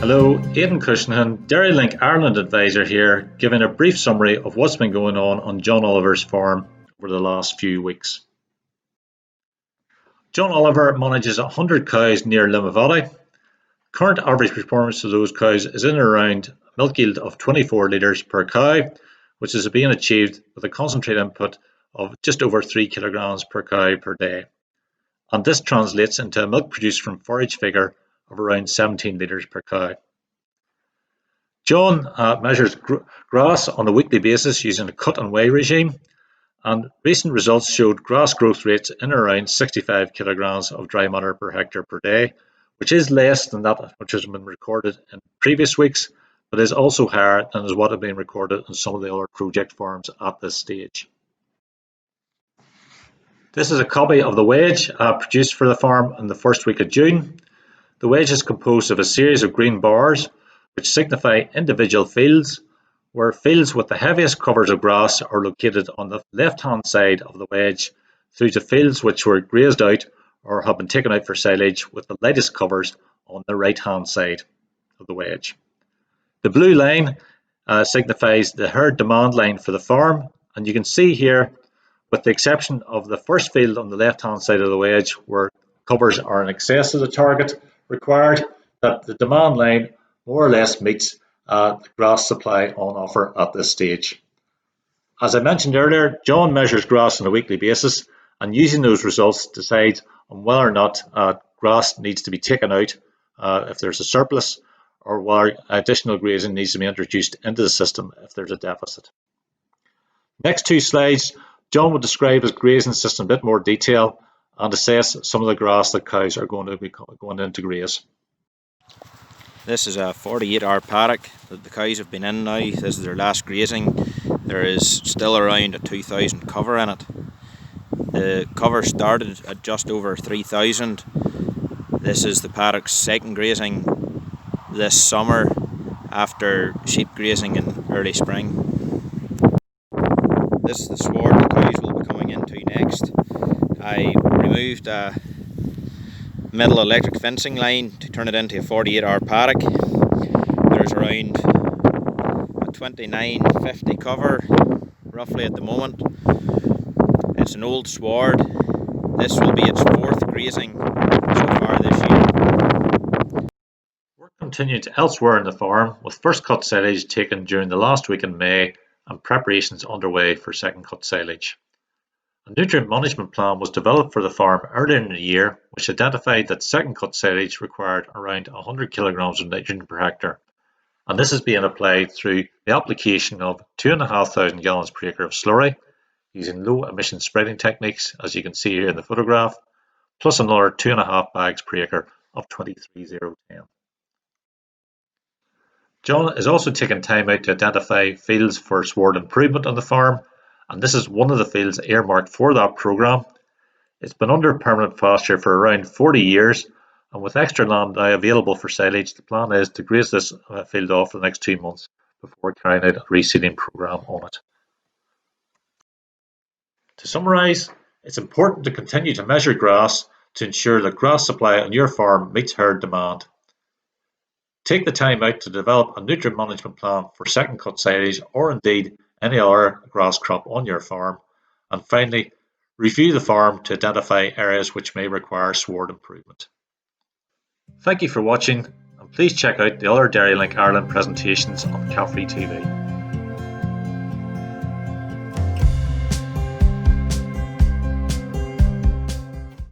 Hello, Aidan Cushnahan, DairyLink Ireland Advisor here, giving a brief summary of what's been going on John Oliver's farm over the last few weeks. John Oliver manages 100 cows near Limavady. Current average performance of those cows is in around a milk yield of 24 litres per cow, which is being achieved with a concentrate input of just over 3 kilograms per cow per day. And this translates into a milk produced from forage figure of around 17 litres per cow. John measures grass on a weekly basis using a cut and weigh regime, and recent results showed grass growth rates in around 65 kilograms of dry matter per hectare per day, which is less than that which has been recorded in previous weeks, but is also higher than is what had been recorded in some of the other project farms at this stage. This is a copy of the wage produced for the farm in the first week of June. The wage is composed of a series of green bars which signify individual fields, where fields with the heaviest covers of grass are located on the left-hand side of the wedge, through to fields which were grazed out or have been taken out for silage with the lightest covers on the right-hand side of the wedge. The blue line signifies the herd demand line for the farm, and you can see here, with the exception of the first field on the left-hand side of the wedge where covers are in excess of the target required, that the demand line more or less meets the grass supply on offer at this stage. As I mentioned earlier, John measures grass on a weekly basis, and using those results decides on whether or not grass needs to be taken out if there's a surplus, or whether additional grazing needs to be introduced into the system if there's a deficit. Next two slides, John will describe his grazing system in a bit more detail and assess some of the grass that cows are going to be going into graze. This is a 48-hour paddock that the cows have been in now. This is their last grazing. There is still around a 2,000 cover in it. The cover started at just over 3,000. This is the paddock's second grazing this summer after sheep grazing in early spring. This is the sward the cows will be coming into next. I removed a metal electric fencing line to turn it into a 48-hour paddock. There's around a 2950 cover roughly at the moment. It's an old sward. This will be its fourth grazing so far this year. Work continued elsewhere in the farm, with first cut silage taken during the last week in May and preparations underway for second cut silage. A nutrient management plan was developed for the farm earlier in the year, which identified that second cut silage required around 100 kilograms of nitrogen per hectare, and this is being applied through the application of 2,500 gallons per acre of slurry using low emission spreading techniques, as you can see here in the photograph, plus another 2.5 bags per acre of 23,010. John is also taking time out to identify fields for sward improvement on the farm, and this is one of the fields earmarked for that programme. It's been under permanent pasture for around 40 years, and with extra land now available for silage, the plan is to graze this field off for the next 2 months before carrying out a reseeding programme on it. To summarise, it's important to continue to measure grass to ensure that grass supply on your farm meets herd demand. Take the time out to develop a nutrient management plan for second cut silage or indeed any other grass crop on your farm. And finally, review the farm to identify areas which may require sward improvement. Thank you for watching, and please check out the other DairyLink Ireland presentations on CAFRE TV.